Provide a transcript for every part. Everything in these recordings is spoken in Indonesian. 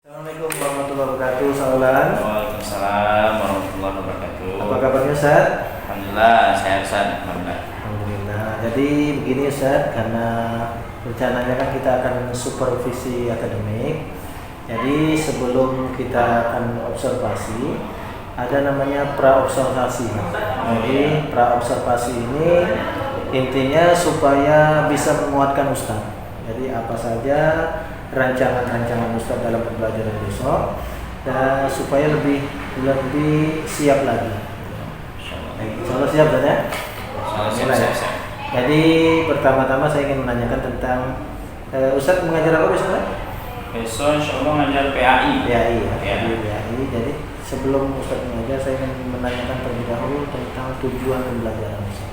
Assalamualaikum warahmatullahi wabarakatuh, Saulan. Waalaikumsalam warahmatullahi wabarakatuh. Apa kabarnya, Ustaz? Alhamdulillah, sehat Ustaz. Alhamdulillah. Jadi begini, Ustaz, karena rencananya kan kita akan supervisi akademik. Jadi sebelum kita akan observasi, ada namanya pra-observasi. Jadi pra-observasi ini intinya supaya bisa menguatkan Ustaz. Jadi apa saja rancangan-rancangan Ustaz dalam pembelajaran besok dan supaya lebih siap lagi. Insyaallah siap Ustaz ya? Siap. Jadi pertama-tama saya ingin menanyakan tentang Ustaz mengajar apa besok? Besok insyaallah ngajar PAI. PAI ya. Ya. PAI. Jadi sebelum Ustaz mengajar saya ingin menanyakan terlebih dahulu tentang tujuan pembelajaran Ustaz.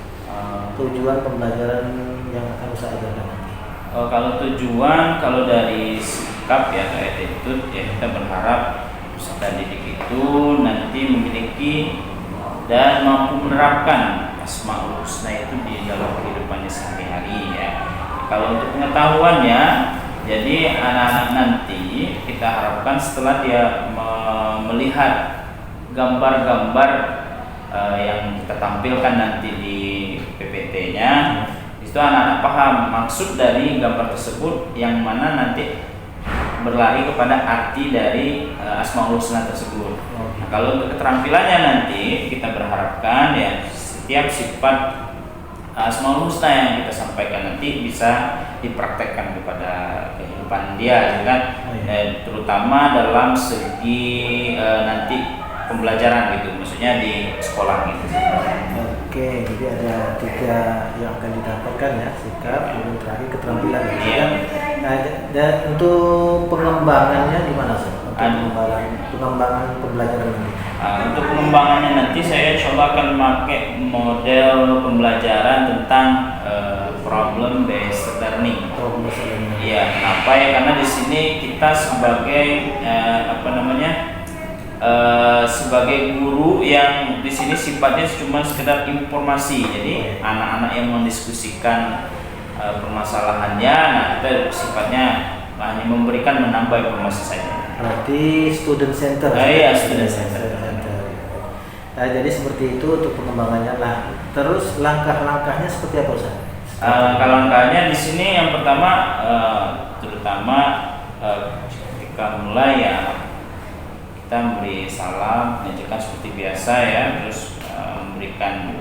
Tujuan pembelajaran yang akan Ustaz ajarkan nanti. Kalau tujuan, kalau dari sikap ya atau attitude ya, kita berharap peserta didik itu nanti memiliki dan mampu menerapkan Asmaul Husna itu di dalam kehidupannya sehari-hari ya. Kalau untuk pengetahuannya, jadi anak-anak nanti kita harapkan setelah dia melihat gambar-gambar yang kita tampilkan nanti di PPT-nya, itu anak-anak paham maksud dari gambar tersebut yang mana nanti berlari kepada arti dari Asmaul Husna tersebut. Nah, kalau untuk keterampilannya nanti kita berharapkan ya setiap sifat Asmaul Husna yang kita sampaikan nanti bisa dipraktekkan kepada kehidupan dia, kan? Terutama dalam segi nanti pembelajaran gitu, maksudnya di sekolah gitu. Oke, jadi ada 3 yang akan didapatkan ya, sikap, kemudian terakhir keterampilan ya. Iya. Nah, dan untuk pengembangannya gimana sih? Untuk pengembangan pembelajaran ini. Untuk pengembangannya nanti saya insyaallah akan memakai model pembelajaran tentang problem based learning. Iya, kenapa ya? Karena di sini kita sebagai sebagai guru yang di sini sifatnya cuma sekedar informasi. Jadi anak-anak yang mendiskusikan permasalahannya, nah kita sifatnya hanya memberikan menambah informasi saja. Berarti student center. Iya, student center. Nah, jadi seperti itu untuk pengembangannya. Nah, terus langkah-langkahnya seperti apa Ustaz? Langkahnya di sini yang pertama terutama ketika mulai ya kita memberi salam, mengajarkan seperti biasa ya, terus memberikan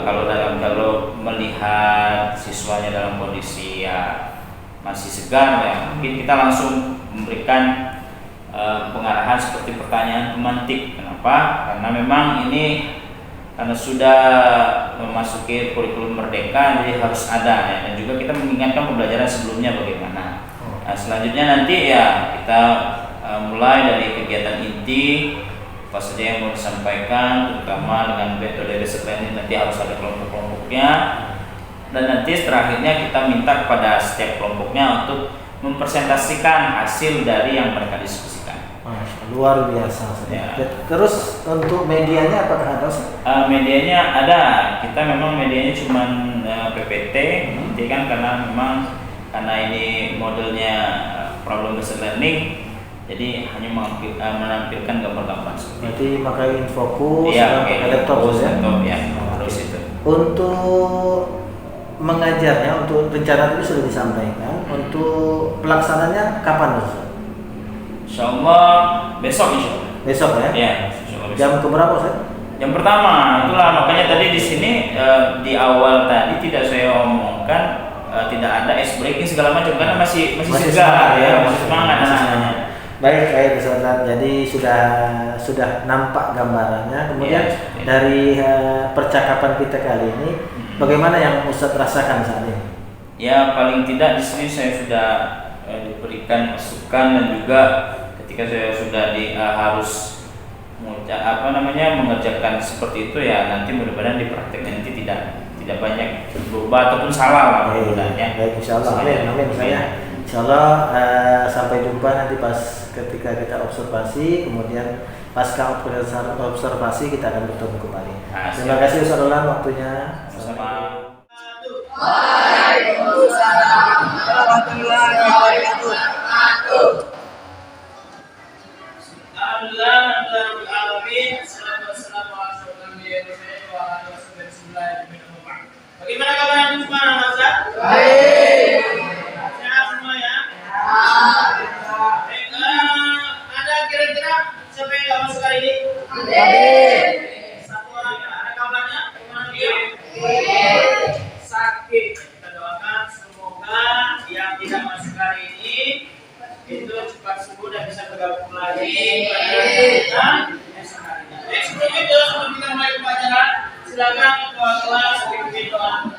kalau melihat siswanya dalam kondisi ya masih segar ya, mungkin kita langsung memberikan pengarahan seperti pertanyaan pemantik. Kenapa? Karena memang ini karena sudah memasuki kurikulum merdeka, jadi harus ada ya, dan juga kita mengingatkan pembelajaran sebelumnya bagaimana. Nah, selanjutnya nanti ya kita mulai dari kegiatan inti apa saja yang mau disampaikan, terutama dengan metode riset learning nanti harus ada kelompok-kelompoknya, dan nanti terakhirnya kita minta kepada setiap kelompoknya untuk mempresentasikan hasil dari yang mereka diskusikan. Luar biasa ya. Terus untuk medianya apakah ada? Medianya ada, kita memang medianya cuma PPT, nanti kan karena ini modelnya problem based learning, jadi hanya menampilkan gambar-gambar. Berarti pakai infokus, pakai laptop ya. Terus itu. Untuk mengajarnya, untuk rencana itu sudah disampaikan. Untuk pelaksananya kapan Ustaz? Insyaallah besok insyaallah. Besok ya? Iya, insyaallah besok. Jam keberapa Ustaz? Yang pertama, itulah makanya tadi di sini di awal tadi tidak saya omongkan tidak ada ice breaking segala macam karena masih segar ya, masih semangat anak-anaknya. Baik Ustaz. Jadi sudah nampak gambarannya. Kemudian dari percakapan kita kali ini, bagaimana yang Ustaz rasakan saat ini? Ya paling tidak di sini saya sudah diberikan masukan, dan juga ketika saya sudah harus mengerjakan seperti itu ya, nanti mudah-mudahan di prakteknya nanti tidak banyak berubah ataupun salah lah mudah-mudahan. Baik, insyaallah. Amin saya. Insyaallah sampai jumpa nanti pas ketika kita observasi, kemudian pasca observasi kita akan bertemu kembali. Terima kasih Ustaz Roland waktunya. Sama. Waalaikumsalam warahmatullahi wabarakatuh. Bagaimana kabar antum semua, Ustaz? Baik. Sehat semua ya? Baik. Ada kira-kira siapa yang nggak masuk hari ini? Satu orang ya. Ada kabarnya? Gimana dia? Sakit. Kita doakan semoga yang tidak masuk hari ini itu cepat sembuh dan bisa bergabung lagi pada kita esok harinya. Sebelum itu, sebelum kita mulai pelajaran, silakan ketua kelas memimpin doa.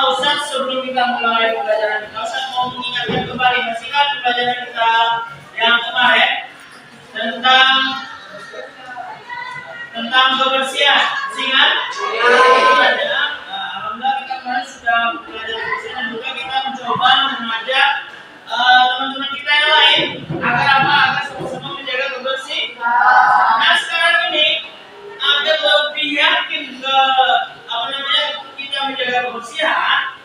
Ustaz, sebelum kita mulai pelajaran kita, Ustaz mau mengingatkan kembali, masih ingat pelajaran kita yang kemarin tentang kebersihan, ingat? Alhamdulillah kita kemarin sudah belajar kebersihan dan juga kita mencoba mengajak teman-teman kita yang lain agar apa? Agar sama-sama menjaga kebersihan. Nah sekarang ini agar lebih yakin ke kita menjaga kebersihan,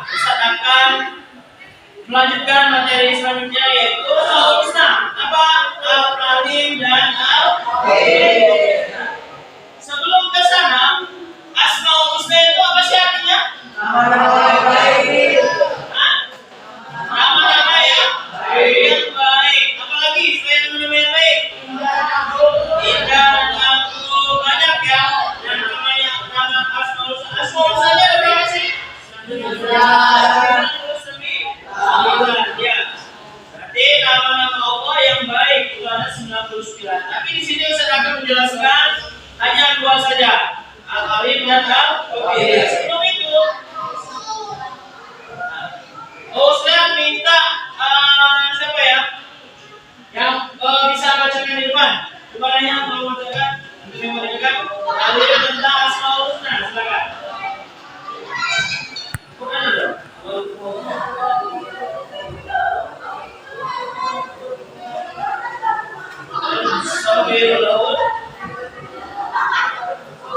Ustaz akan melanjutkan materi selanjutnya yaitu Al-Husna. Apa? Al-Alim dan Al-Qadir. Sebelum ke sana, Asmaul Husna itu apa sih artinya? Nama-nama yang baik. Apalagi selain nama-nama yang baik? Indah dan Abdul, banyak ya. Dan nama Asmaul Husna. Asmaul Husna ada berapa sih? 99. Ya. Berarti nama-nama Allah yang baik itu ada 99. Tapi di sini saya akan menjelaskan hanya dua saja. Al-Alim dan Al-Qadir. Sebelum itu, Ustaz minta siapa ya? Yang bisa bacakan di depan. Coba yang mau bacakan, Al-Alim tentang Asmaul Husna, silakan.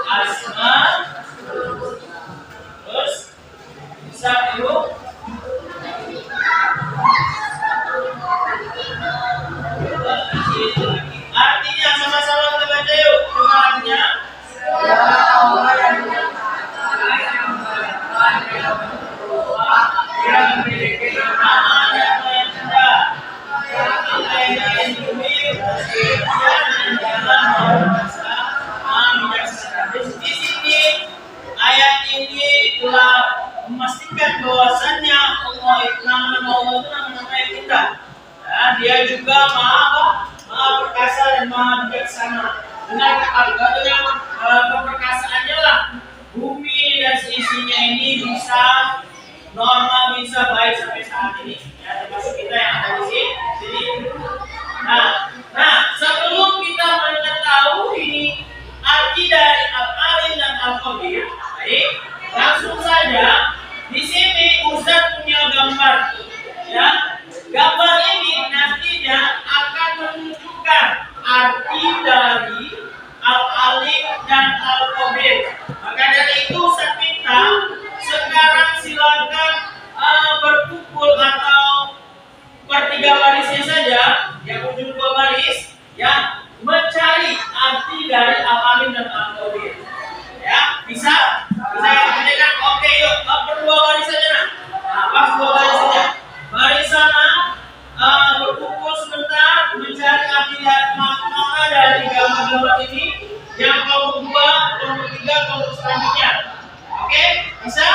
Asma terus Sabiu artinya sama-sama kita baca yuk. Coba artinya yang memiliki nama yang indah, yang di sini ayat ini telah memastikan bahwasannya Allah itu nama-nama Allah itu nama-nama yang indah. Ya, dia juga maha perkasa dan maha bijaksana. Dengan keperkasaannya lah bumi dan seisinya ini bisa normal, bisa baik sampai saat ini. Ya, termasuk kita yang ada di sini. Nah, sebelum kita mengetahui arti dari Al-Alim dan Al-Qadir, baik, langsung saja di sini Ustaz punya gambar. Ya, gambar ini nantinya akan menunjukkan arti dari Al-Alim dan Al-Qadir. Maka dari itu Ustaz minta sekarang silakan berkumpul atau per 3 barisnya saja, yang ujung 2 baris, ya, mencari arti dari Al-Alim dan Al-Qadir. Ya, bisa kan? Oke, yuk, per 2 baris saja nah. Pas 2 baris saja. Baris sana berkumpul sebentar mencari arti makna dari gambar-gambar ini. Yang kelompok 2, kelompok 3, kelompok selanjutnya. Oke, bisa?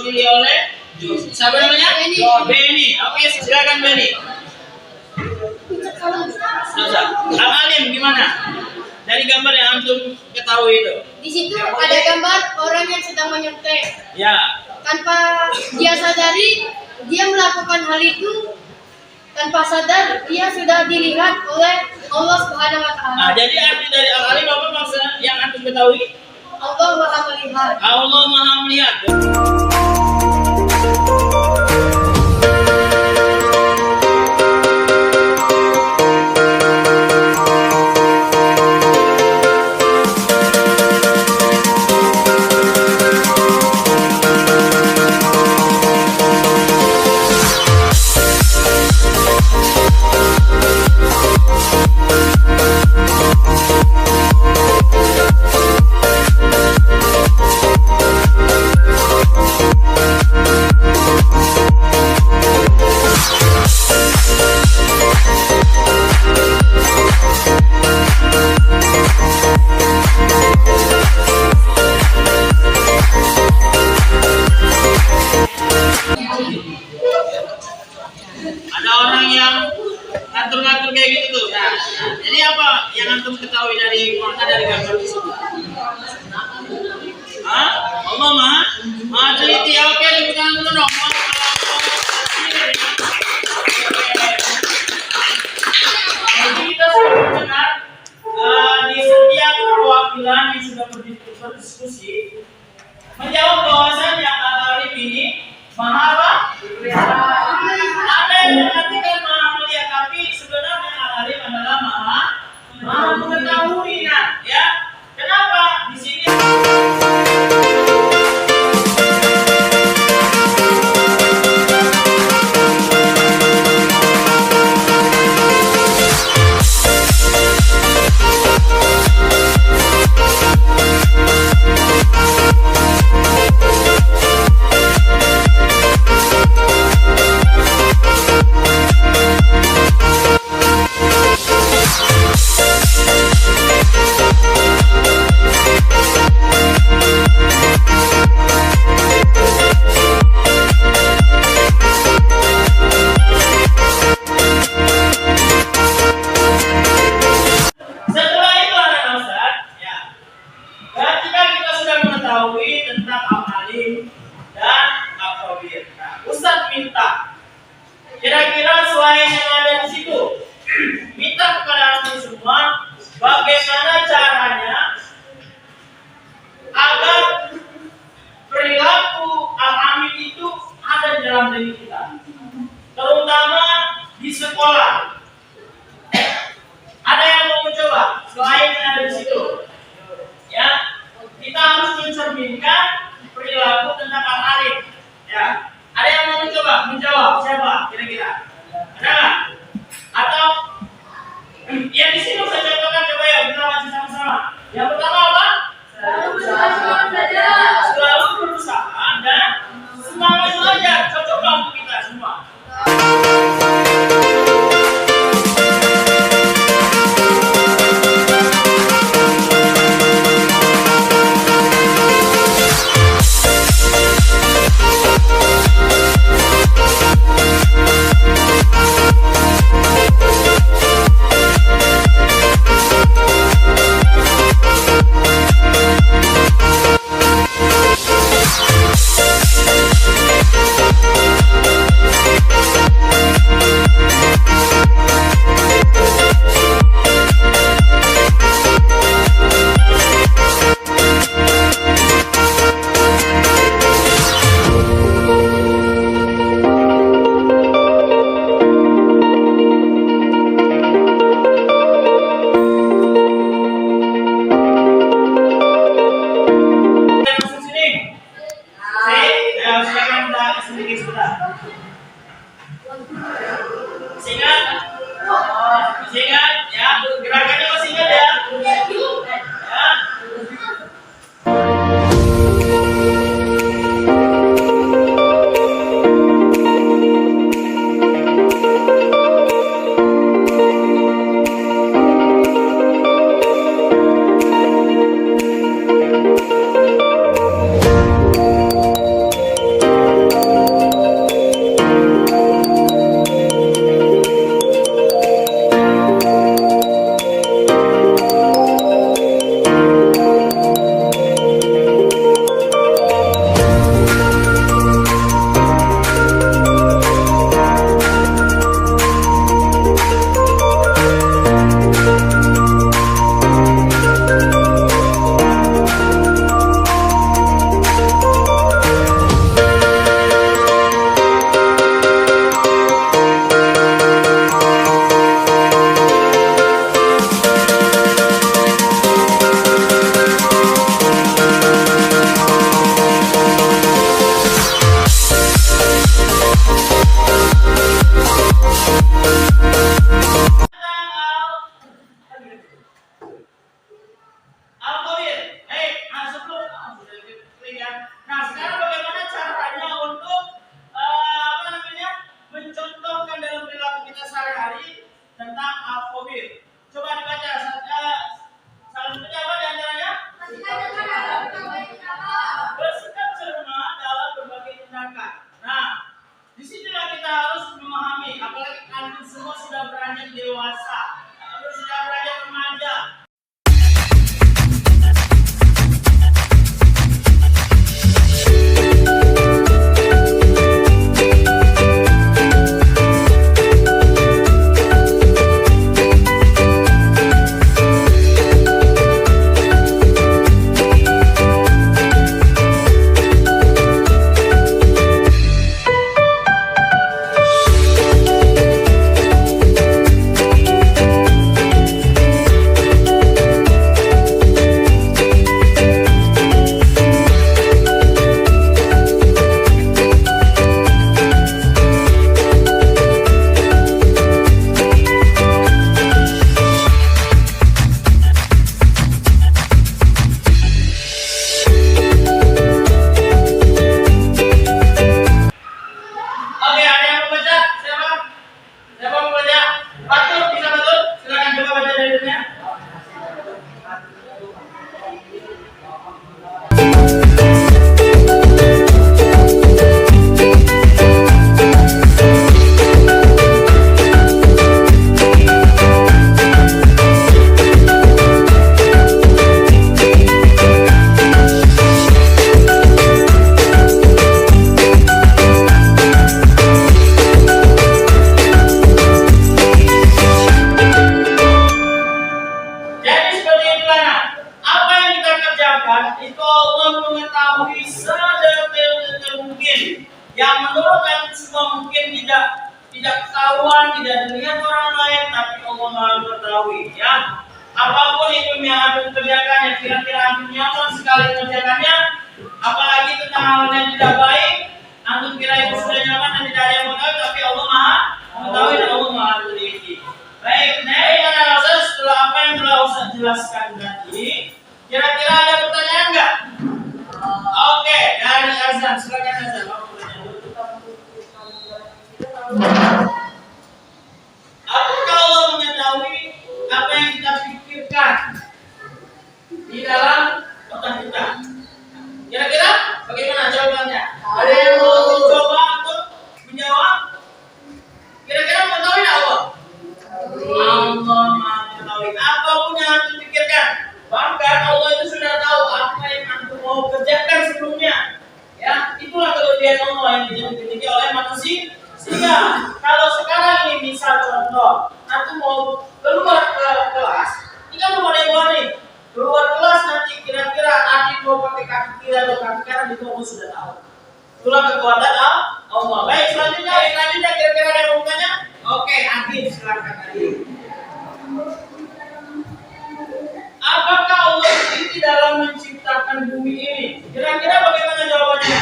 diwakili oleh siapa namanya? Beni. Oke, silakan Beni. Al-Alim gimana? Dari gambar yang antum ketahui itu. Di situ ada gambar orang yang sedang menyontek. Ya. Tanpa dia sadari, dia melakukan hal itu tanpa sadar dia sudah dilihat oleh Allah Subhanahu wa taala. Nah, jadi arti dari Al-Alim apa maksud yang antum ketahui? Allah Maha melihat. Allah Maha melihat. Ada orang yang ngatur-ngatur kayak gitu tuh. Nah, jadi apa yang antum ketahui dari makna dari gambar tersebut? Hah? Allah maha teliti. Oke, tepuk tangan dulu dong. Jadi kita sudah mendengar di setiap perwakilan yang sudah berdiskusi menjawab bahwasannya Al-Alim ini maha apa? Ada yang mengatakan maha melihat, tapi sebenarnya Al-Alim adalah maha mengetahui. Nah, ya. Kenapa di sini? Setelah itu ada Ustaz, ya. Ketika kita sudah mengetahui tentang Al-Alim dan Al-Khabir, nah, Ustaz minta kira-kira selain yang ada di situ, minta kepada antum semua bagaimana caranya agar perilaku Al-Amin itu ada di dalam diri kita, terutama di sekolah. Ada yang mau mencoba selain yang ada di situ? Ya, kita harus mencerminkan perilaku tentang Al-Alim. Ya, ada yang mau mencoba? Menjawab siapa? Kira-kira ada nggak? Atau yang di sini saya contohkan, coba ya kita baca sama-sama. Yang pertama apa? Selalu berusaha dan semangat belajar. Cocok untuk kita semua. Ingat ya, gerakannya masih ingat ya. Ya. yang menurut kalian semua mungkin tidak ketahuan, tidak dilihat orang lain, tapi Allah Maha mengetahui, ya. Apapun itu yang antum kerjakan, yang kira-kira antum nyaman sekali mengerjakannya, apalagi tentang hal yang tidak baik, antum kira itu sudah nyaman dan tidak ada yang mengetahui, tapi Allah Maha mengetahui dan Allah Maha teliti. Baik, nah setelah apa yang telah Ustaz jelaskan tadi, kira-kira ada pertanyaan enggak? Oke, dari Azan, silakan Azan. Apakah Allah mengetahui apa yang kita pikirkan di dalam otak kita? Kira-kira bagaimana jawabannya? Ada yang mau mencoba untuk menjawab? Kira-kira mengetahui Allah? Allah mengetahui apapun yang antum pikirkan. Bahkan Allah itu sudah tahu apa yang antum mau kerjakan sebelumnya. Ya, itulah kelebihan Allah yang dimiliki oleh manusia. Sehingga kalau sekarang ini misal contoh, antum mau keluar ke kelas, ini kan belum ada yang warning. Keluar kelas nanti kira-kira adik mau pakai kaki kiri atau kaki kanan itu Allah sudah tahu. Itulah kekuatan Allah. Baik, selanjutnya kira-kira ada yang mau bertanya? Oke, Adit, silakan Adit. Apakah Allah teliti dalam menciptakan bumi ini? Kira-kira bagaimana jawabannya?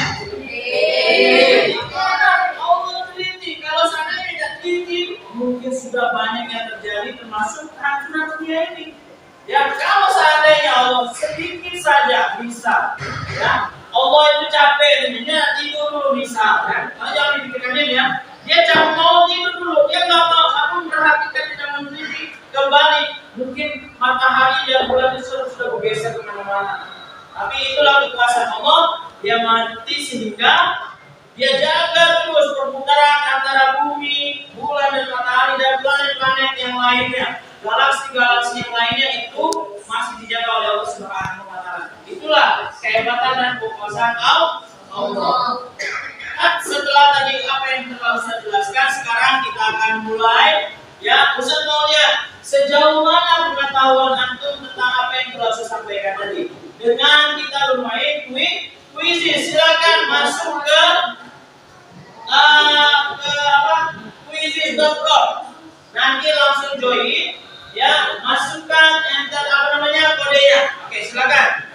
Allah teliti. Kalau seandainya tidak teliti, mungkin sudah banyak yang terjadi termasuk kehancuran dunia ini. Ya, kalau seandainya Allah sedikit saja bisa, ya, Allah itu capek, dia tidur dulu bisa, ya. Kalau jangan dipikirkan ya, dia capek mau tidur dulu, dia nggak mau, aku memperhatikan tidak meneliti kembali, mungkin matahari dan bulan itu sudah bergeser kemana-mana. Tapi itulah kekuasaan Allah, dia mati sehingga dia jaga terus perputaran antara bumi, bulan dan matahari dan planet-planet yang lainnya. Galaksi-galaksi yang lainnya itu masih dijaga oleh Allah Subhanahu wa taala. Itulah kehebatan dan kekuasaan Allah. Nah, setelah tadi apa yang telah Ustaz jelaskan, sekarang kita akan mulai, ya. Ustaz mau lihat sejauh mana pengetahuan antum tentang apa yang telah Ustaz sampaikan tadi. Dengan kita bermain kuis, silakan masuk ke quizzes.com. Nanti langsung join, ya, masukkan enter kodenya. Oke, silakan.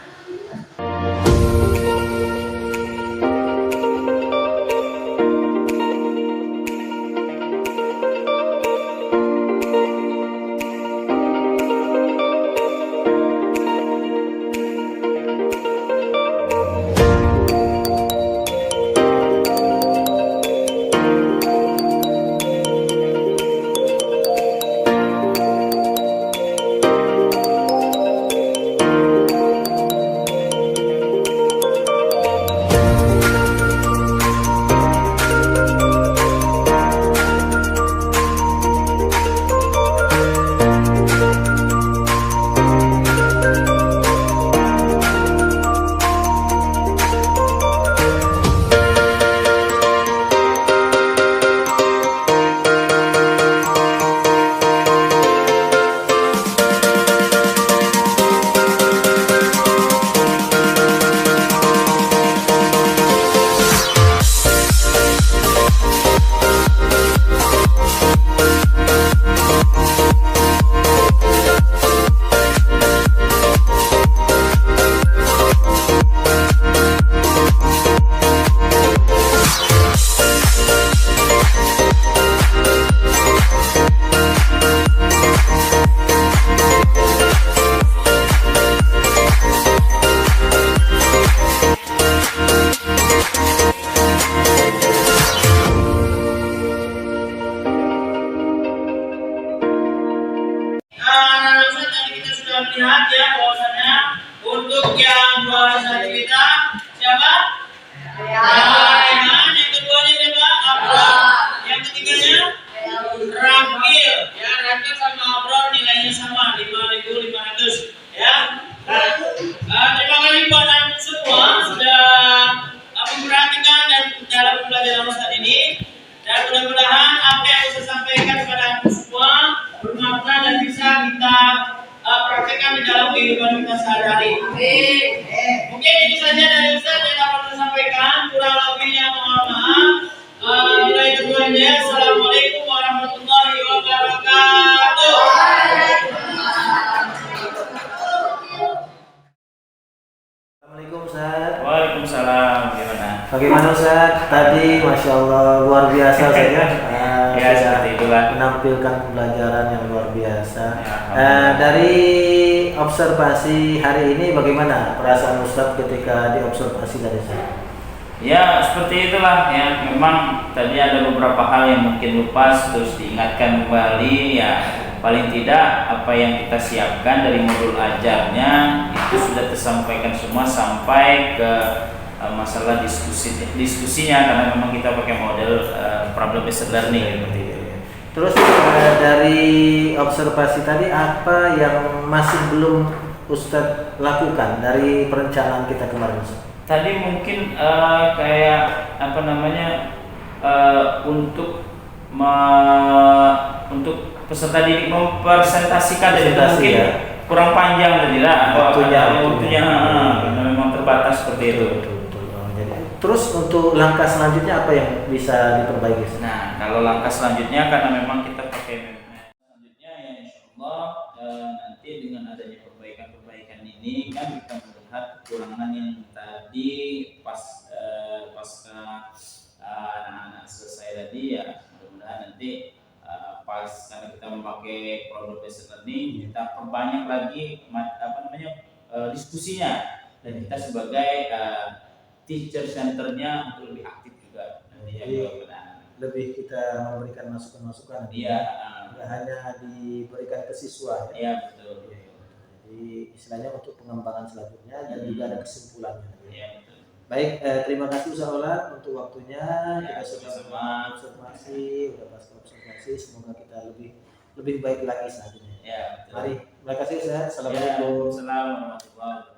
Masya Allah luar biasa saja. Ya, seperti itulah. Menampilkan pembelajaran yang luar biasa. Ya, Dari observasi hari ini bagaimana perasaan Ustadz ketika diobservasi dari saya? Ya, seperti itulah ya. Memang tadi ada beberapa hal yang mungkin lupa, terus diingatkan kembali ya. Paling tidak apa yang kita siapkan dari modul ajarnya itu sudah tersampaikan semua sampai ke masalah diskusinya, karena memang kita pakai model problem based learning seperti itu. Terus dari observasi tadi apa yang masih belum Ustadz lakukan dari perencanaan kita kemarin? Tadi mungkin kayak apa namanya untuk peserta didik mempresentasikan dari mungkin ya. kurang panjang tadi lah waktunya karena memang terbatas seperti itu. Betul. Jadi, terus untuk langkah selanjutnya apa yang bisa diperbaiki? Nah, kalau langkah selanjutnya karena memang kita pakai selanjutnya ya insyaallah nanti dengan adanya perbaikan ini kan kita melihat kekurangan yang tadi pasca anak-anak selesai tadi ya, mudah-mudahan nanti pas karena kita memakai problem based learning kita perbanyak lagi diskusinya, dan kita sebagai teacher centernya untuk lebih aktif juga nantinya. Lebih kita memberikan masukan-masukan. Iya, tidak hanya diberikan ke siswa. Iya, betul. Jadi istilahnya untuk pengembangan selanjutnya dan juga ada kesimpulannya. Iya, betul. Baik, terima kasih Ustaz Ola untuk waktunya. Ya, Kita sama-sama. udah pas observasi, semoga kita lebih baik lagi selanjutnya. Ya, betul. Mari, terima kasih Ustaz. Ya, Assalamualaikum. Assalamualaikum warahmatullahi wabarakatuh.